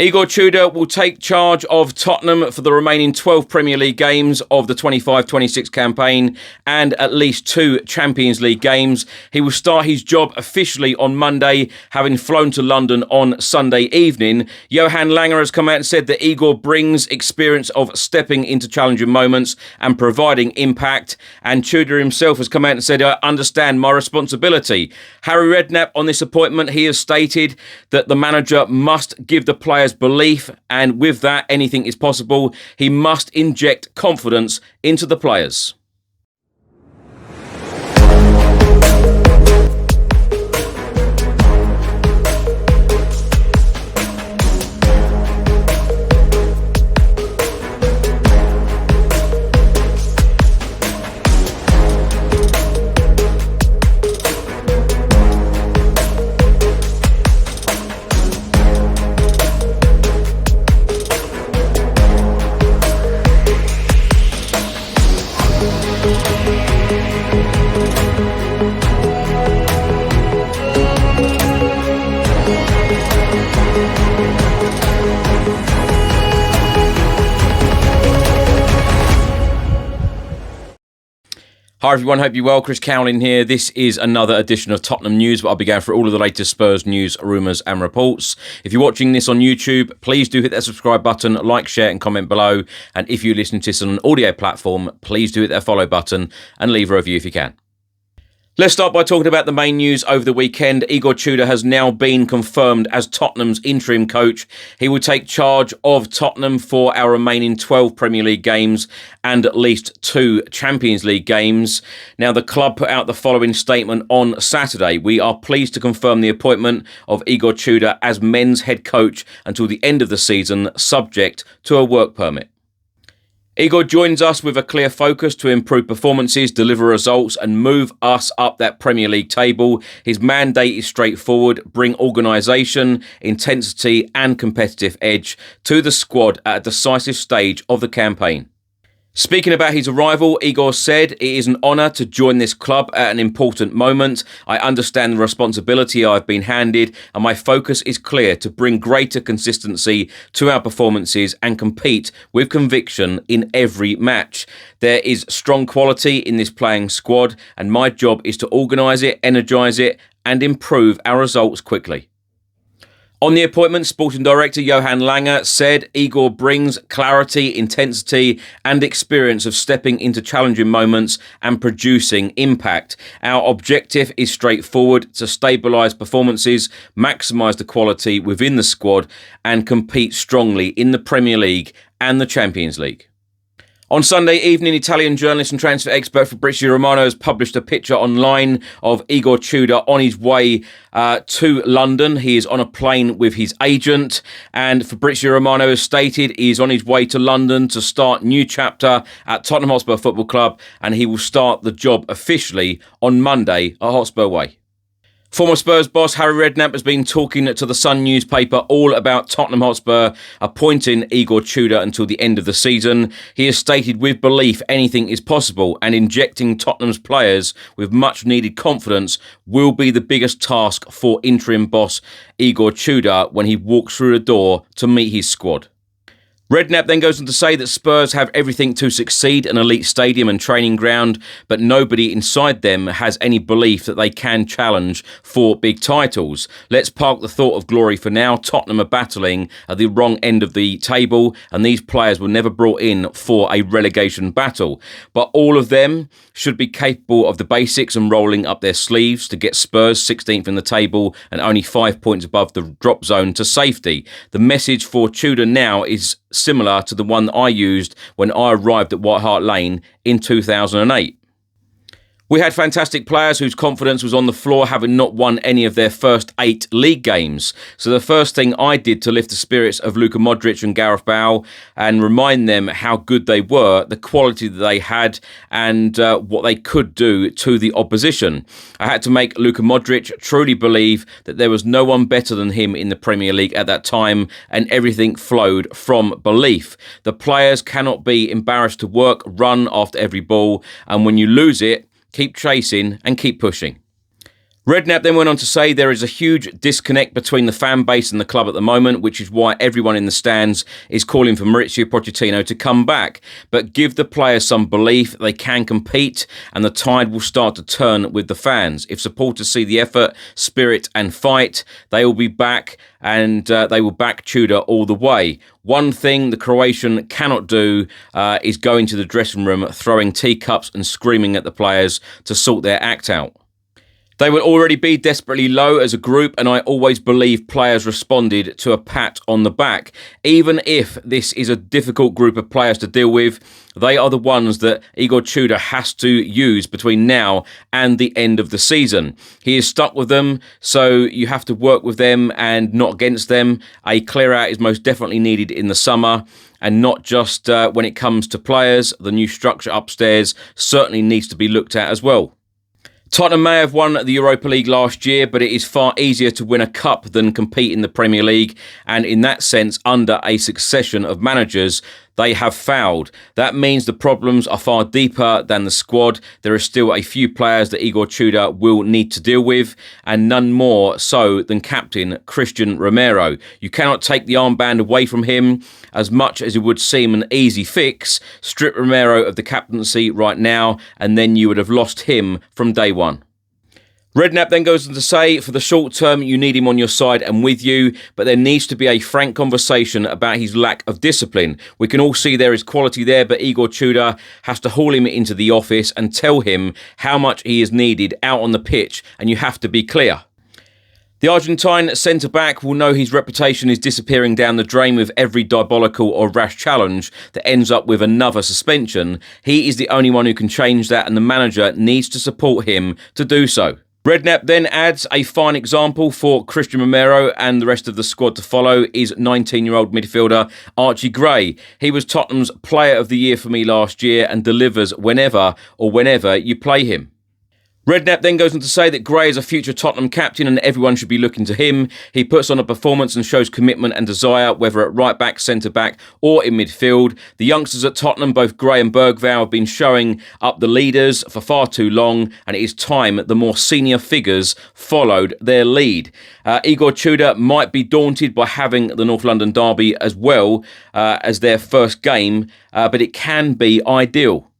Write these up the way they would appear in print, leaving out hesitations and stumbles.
Igor Tudor will take charge of Tottenham for the remaining 12 Premier League games of the 25-26 campaign and at least 2 Champions League games. He will start his job officially on Monday, having flown to London on Sunday evening. Johan Langer has come out and said that Igor brings experience of stepping into challenging moments and providing impact. And Tudor himself has come out and said, "I understand my responsibility." Harry Redknapp on this appointment, he has stated that the manager must give the players belief, and with that, anything is possible. He must inject confidence into the players. Hi everyone, hope you're well. Chris Cowlin here. This is another edition of Tottenham News, where I'll be going through all of the latest Spurs news, rumours and reports. If you're watching this on YouTube, please do hit that subscribe button, like, share and comment below. And if you're listening to this on an audio platform, please do hit that follow button and leave a review if you can. Let's start by talking about the main news over the weekend. Igor Tudor has now been confirmed as Tottenham's interim coach. He will take charge of Tottenham for our remaining 12 Premier League games and at least 2 Champions League games. Now, the club put out the following statement on Saturday. "We are pleased to confirm the appointment of Igor Tudor as men's head coach until the end of the season, subject to a work permit." Igor joins us with a clear focus to improve performances, deliver results and move us up that Premier League table. His mandate is straightforward: bring organisation, intensity and competitive edge to the squad at a decisive stage of the campaign. Speaking about his arrival, Igor said, "It is an honour to join this club at an important moment. I understand the responsibility I've been handed and my focus is clear to bring greater consistency to our performances and compete with conviction in every match. There is strong quality in this playing squad and my job is to organise it, energise it and improve our results quickly." On the appointment, Sporting Director Johan Langer said Igor brings clarity, intensity and experience of stepping into challenging moments and producing impact. Our objective is straightforward: to stabilise performances, maximise the quality within the squad and compete strongly in the Premier League and the Champions League. On Sunday evening, Italian journalist and transfer expert Fabrizio Romano has published a picture online of Igor Tudor on his way to London. He is on a plane with his agent, and Fabrizio Romano has stated he is on his way to London to start a new chapter at Tottenham Hotspur Football Club, and he will start the job officially on Monday at Hotspur Way. Former Spurs boss Harry Redknapp has been talking to the Sun newspaper all about Tottenham Hotspur appointing Igor Tudor until the end of the season. He has stated with belief anything is possible, and injecting Tottenham's players with much needed confidence will be the biggest task for interim boss Igor Tudor when he walks through the door to meet his squad. Redknapp then goes on to say that Spurs have everything to succeed: an elite stadium and training ground, but nobody inside them has any belief that they can challenge for big titles. Let's park the thought of glory for now. Tottenham are battling at the wrong end of the table, and these players were never brought in for a relegation battle. But all of them should be capable of the basics and rolling up their sleeves to get Spurs 16th in the table and only 5 points above the drop zone to safety. The message for Tudor now is similar to the one that I used when I arrived at White Hart Lane in 2008. We had fantastic players whose confidence was on the floor, having not won any of their first 8 league games. So the first thing I did to lift the spirits of Luka Modric and Gareth Bale and remind them how good they were, the quality that they had and what they could do to the opposition. I had to make Luka Modric truly believe that there was no one better than him in the Premier League at that time, and everything flowed from belief. The players cannot be embarrassed to work, run after every ball, and when you lose it, keep chasing and keep pushing. Redknapp then went on to say there is a huge disconnect between the fan base and the club at the moment, which is why everyone in the stands is calling for Mauricio Pochettino to come back. But give the players some belief they can compete and the tide will start to turn with the fans. If supporters see the effort, spirit and fight, they will be back and they will back Tudor all the way. One thing the Croatian cannot do is go into the dressing room throwing teacups and screaming at the players to sort their act out. They will already be desperately low as a group, and I always believe players responded to a pat on the back. Even if this is a difficult group of players to deal with, they are the ones that Igor Tudor has to use between now and the end of the season. He is stuck with them, so you have to work with them and not against them. A clear out is most definitely needed in the summer, and not just when it comes to players. The new structure upstairs certainly needs to be looked at as well. Tottenham may have won the Europa League last year, but it is far easier to win a cup than compete in the Premier League. And in that sense, under a succession of managers, they have fouled. That means the problems are far deeper than the squad. There are still a few players that Igor Tudor will need to deal with, and none more so than captain Cristian Romero. You cannot take the armband away from him. As much as it would seem an easy fix, strip Romero of the captaincy right now, and then you would have lost him from day one. Redknapp then goes on to say, for the short term, you need him on your side and with you, but there needs to be a frank conversation about his lack of discipline. We can all see there is quality there, but Igor Tudor has to haul him into the office and tell him how much he is needed out on the pitch, and you have to be clear. The Argentine centre-back will know his reputation is disappearing down the drain with every diabolical or rash challenge that ends up with another suspension. He is the only one who can change that, and the manager needs to support him to do so. Redknapp then adds a fine example for Cristian Romero and the rest of the squad to follow is 19-year-old midfielder Archie Gray. He was Tottenham's Player of the Year for me last year and delivers whenever you play him. Redknapp then goes on to say that Gray is a future Tottenham captain and everyone should be looking to him. He puts on a performance and shows commitment and desire, whether at right back, centre back or in midfield. The youngsters at Tottenham, both Gray and Bergvall, have been showing up the leaders for far too long, and it is time the more senior figures followed their lead. Igor Tudor might be daunted by having the North London derby as well as their first game, but it can be ideal.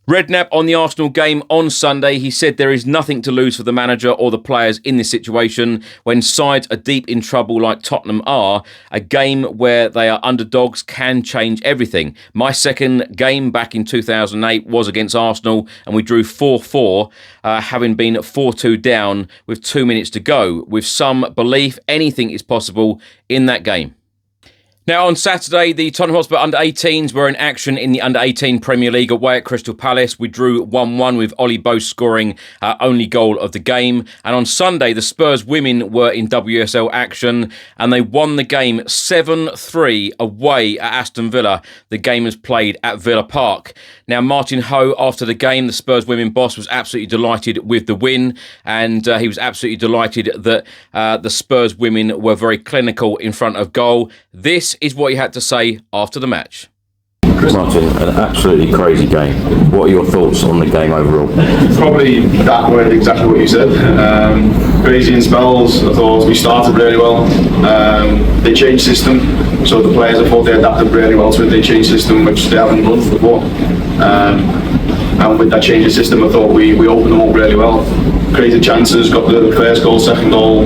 Redknapp on the Arsenal game on Sunday, he said there is nothing to lose for the manager or the players in this situation. When sides are deep in trouble like Tottenham are, a game where they are underdogs can change everything. My second game back in 2008 was against Arsenal and we drew 4-4, having been 4-2 down with 2 minutes to go. With some belief, anything is possible in that game. Now, on Saturday, the Tottenham Hotspur under-18s were in action in the under-18 Premier League away at Crystal Palace. We drew 1-1 with Ollie Bose scoring only goal of the game. And on Sunday, the Spurs women were in WSL action and they won the game 7-3 away at Aston Villa. The game was played at Villa Park. Now, Martin Ho, after the game, the Spurs women boss, was absolutely delighted with the win, and he was absolutely delighted that the Spurs women were very clinical in front of goal. This is what he had to say after the match. Martin, an absolutely crazy game. What are your thoughts on the game overall? Probably that word, exactly what you said. Crazy in spells. I thought we started really well. They changed system, so the players, I thought they adapted really well to it. They changed system, which they haven't done before. And with that change of system, I thought we opened them up really well. Created chances, got the first goal, second goal,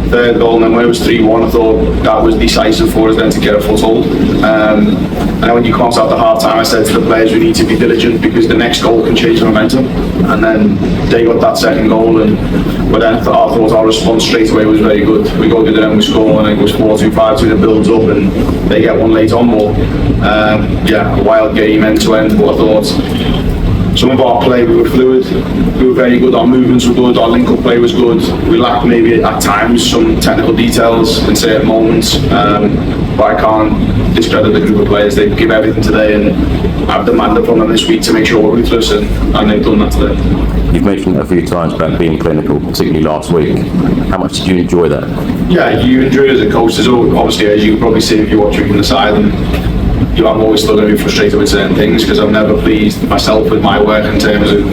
third goal, and then when it was 3-1, I thought that was decisive for us then to get a foothold. And then when you come out the half time, I said to the players, we need to be diligent because the next goal can change the momentum. And then they got that second goal, but then I thought our response straight away was very good. We go to them, we score, and it was 4-2, 5-2, it builds up, and they get one late on more. A wild game end to end, but I thought some of our play, we were fluid, we were very good, our movements were good, our link-up play was good. We lacked maybe at times some technical details in certain moments, but I can't discredit the group of players. They give everything today, and I've demanded from them this week to make sure we're ruthless, and they've done that today. You've mentioned a few times about being clinical, particularly last week. How much did you enjoy that? Yeah, you enjoy it as a coach. There's obviously, as you can probably see if you watch it from the side, and I'm always still going to be frustrated with certain things because I'm never pleased myself with my work in terms of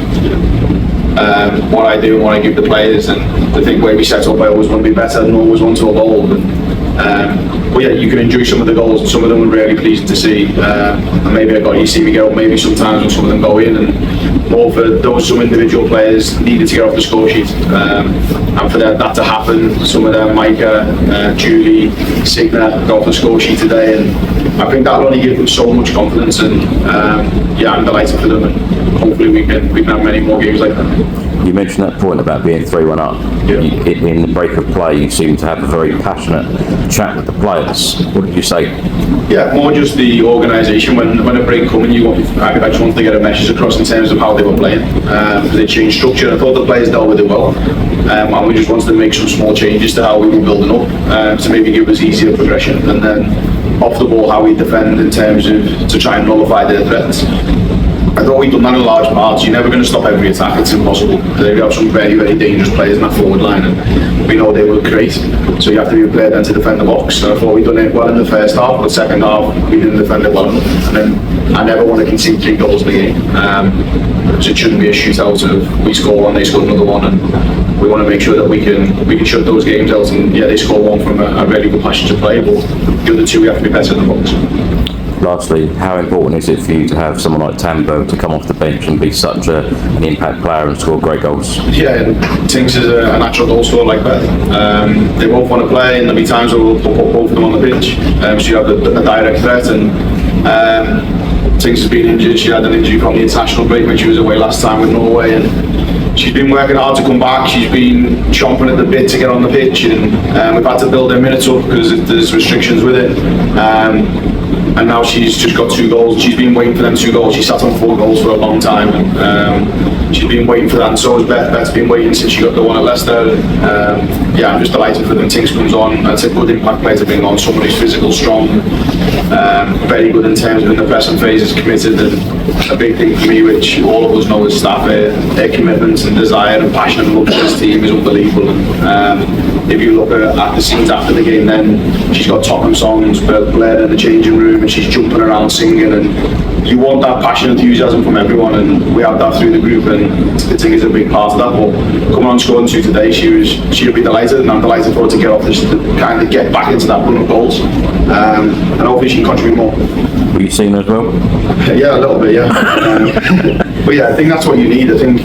what I do and what I give the players, and I think where we set up, I always want to be better and always want to evolve. But yeah, you can enjoy some of the goals, and some of them were really pleasing to see. And maybe you see me go, maybe sometimes when some of them go in, and more for those some individual players needed to get off the score sheet, and for that to happen, some of them, Micah, Julie, Signa, got off the score sheet today, and I think that'll only give them so much confidence. And yeah, I'm delighted for them, and hopefully we can have many more games like that. You mentioned that point about being 3-1 up. Yeah. In the break of play, you seem to have a very passionate chat with the players. What did you say? Yeah, more just the organisation. When a break coming, I just wanted to get a message across in terms of how they were playing. They changed structure. I thought the players dealt with it well, and we just wanted to make some small changes to how we were building up to maybe give us easier progression, and then off the ball how we defend in terms of to try and nullify their threats. I thought we've done that in large parts. You're never going to stop every attack, it's impossible. They have some very, very dangerous players in that forward line, and we know they were great, so you have to be prepared then to defend the box. So I thought we'd done it well in the first half, but the second half we didn't defend it well enough, and then I never want to concede 3 goals in the game. So it shouldn't be a shootout of we score one, they score another one, and we want to make sure that we can shut those games out. And yeah, they score one from a really good passion to play, but the other 2 we have to be better in the box. Lastly, how important is it for you to have someone like Tambo to come off the bench and be such an impact player and score great goals? Yeah, and Tinks is a natural goal scorer like that. They both want to play, and there'll be times where we'll put both of them on the pitch. So you have a direct threat, and Tinks has been injured. She had an injury from the international break when she was away last time with Norway, and she's been working hard to come back. She's been chomping at the bit to get on the pitch, and we've had to build her minutes up because there's restrictions with it. And now she's just got 2 goals. She's been waiting for them 2 goals. She sat on 4 goals for a long time. She's been waiting for that, and so has Beth. Beth's been waiting since she got the one at Leicester. Yeah, I'm just delighted for them. Tinks comes on. That's a good impact player to bring on. Someone who's physical, strong, very good in terms of in the pressing phases, committed, and a big thing for me, which all of us know as staff, their commitment and desire and passion and love for this team is unbelievable. If you look at the scenes after the game, then she's got Tottenham songs playing in the changing room, and she's jumping around singing, and you want that passion and enthusiasm from everyone, and we have that through the group, and I think is a big part of that. But coming on scoring 2 today, she'll be delighted, and I'm delighted for her to get off this, to kind of get back into that run of goals, and hopefully she can contribute more. Were you seeing as well? Yeah, a little bit, yeah. But yeah, I think that's what you need. I think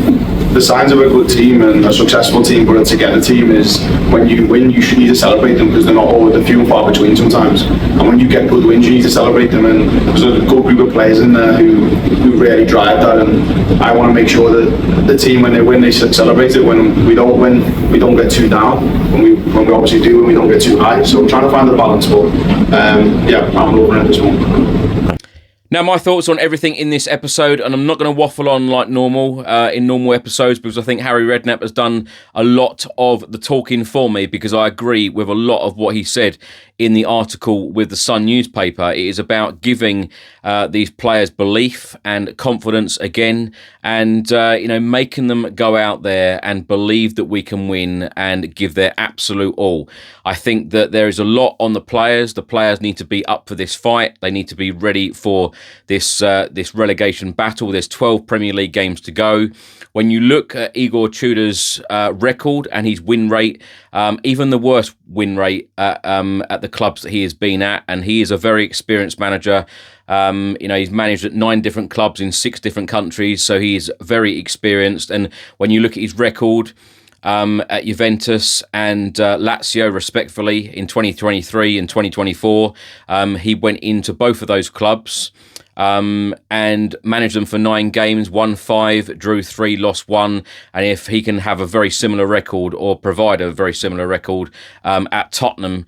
the signs of a good team and a successful team, but a together team, is when you win, you should need to celebrate them, because they're not always the few and far between sometimes. And when you get good wins, you need to celebrate them. And there's a good group of players in there who really drive that. And I want to make sure that the team, when they win, they celebrate it. When we don't win, we don't get too down. When we obviously do, we don't get too high. So we're trying to find the balance. But yeah, I'm loving it this one. Now, my thoughts on everything in this episode, and I'm not going to waffle on like normal in normal episodes, because I think Harry Redknapp has done a lot of the talking for me, because I agree with a lot of what he said in the article with the Sun newspaper. It is about giving these players belief and confidence again, and making them go out there and believe that we can win and give their absolute all. I think that there is a lot on the players. The players need to be up for this fight. They need to be ready for this relegation battle. There's 12 Premier League games to go. When you look at Igor Tudor's record and his win rate, even the worst win rate at the clubs that he has been at, and he is a very experienced manager. He's managed at 9 different clubs in 6 different countries, so he is very experienced. And when you look at his record at Juventus and Lazio, respectively, in 2023 and 2024, he went into both of those clubs and managed them for 9 games, won 5, drew 3, lost 1. And if he can have a very similar record, or provide a very similar record at Tottenham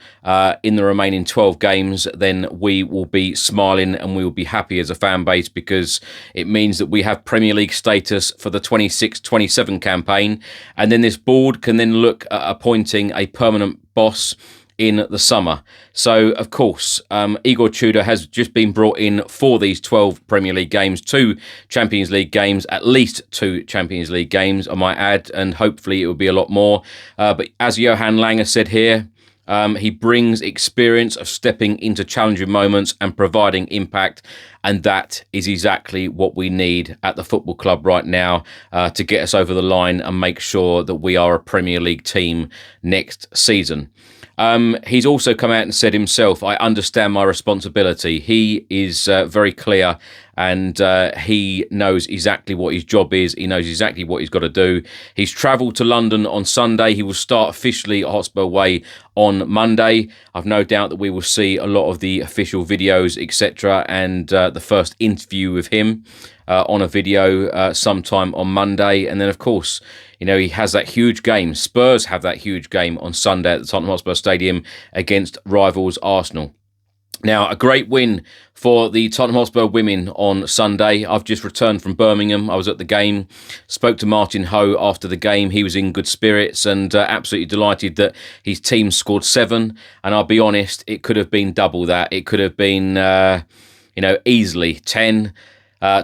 in the remaining 12 games, then we will be smiling and we will be happy as a fan base, because it means that we have Premier League status for the 26-27 campaign. And then this board can then look at appointing a permanent boss in the summer. So, of course, Igor Tudor has just been brought in for these 12 Premier League games, 2 Champions League games, at least 2 Champions League games, I might add, and hopefully it will be a lot more. But as Johan Langer said here, He brings experience of stepping into challenging moments and providing impact. And that is exactly what we need at the football club right now to get us over the line and make sure that we are a Premier League team next season. He's also come out and said himself, I understand my responsibility. He is very clear and he knows exactly what his job is. He knows exactly what he's got to do. He's travelled to London on Sunday. He will start officially at Hotspur Way on Monday. I've no doubt that we will see a lot of the official videos, etc., and the first interview with him on a video sometime on Monday. And then, of course, you know, he has that huge game. Spurs have that huge game on Sunday at the Tottenham Hotspur Stadium against rivals Arsenal. Now, a great win for the Tottenham Hotspur women on Sunday. I've just returned from Birmingham. I was at the game, spoke to Martin Ho after the game. He was in good spirits and absolutely delighted that his team scored 7. And I'll be honest, it could have been double that. It could have been, easily 10,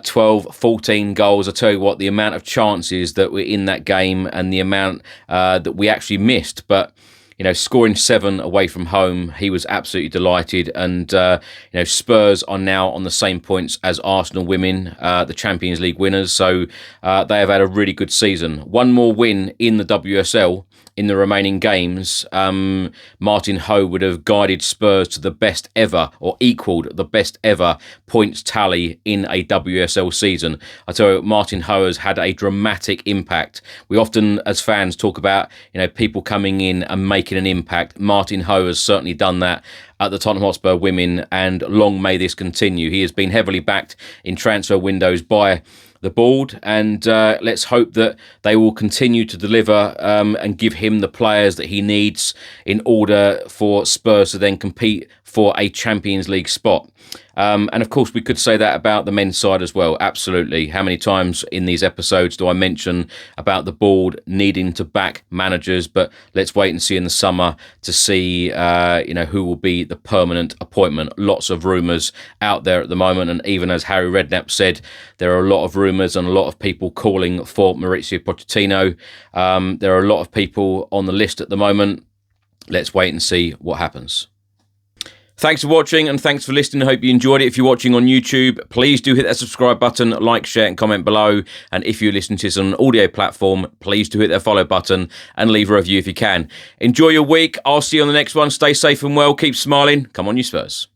12, 14 goals. I tell you what, the amount of chances that were in that game and the amount that we actually missed. But you know, scoring 7 away from home, he was absolutely delighted. And, Spurs are now on the same points as Arsenal women, the Champions League winners. So they have had a really good season. One more win in the WSL in the remaining games. Martin Ho would have guided Spurs to the best ever, or equalled the best ever points tally in a WSL season. I tell you, Martin Ho has had a dramatic impact. We often, as fans, talk about people coming in and making an impact. Martin Ho has certainly done that at the Tottenham Hotspur women, and long may this continue. He has been heavily backed in transfer windows by the board, and let's hope that they will continue to deliver and give him the players that he needs in order for Spurs to then compete for a Champions League spot. And of course, we could say that about the men's side as well. Absolutely. How many times in these episodes do I mention about the board needing to back managers? But let's wait and see in the summer to see, who will be the permanent appointment. Lots of rumours out there at the moment. And even as Harry Redknapp said, there are a lot of rumours and a lot of people calling for Mauricio Pochettino. There are a lot of people on the list at the moment. Let's wait and see what happens. Thanks for watching and thanks for listening. I hope you enjoyed it. If you're watching on YouTube, please do hit that subscribe button, like, share and comment below. And if you're listening to this on an audio platform, please do hit that follow button and leave a review if you can. Enjoy your week. I'll see you on the next one. Stay safe and well. Keep smiling. Come on, you Spurs.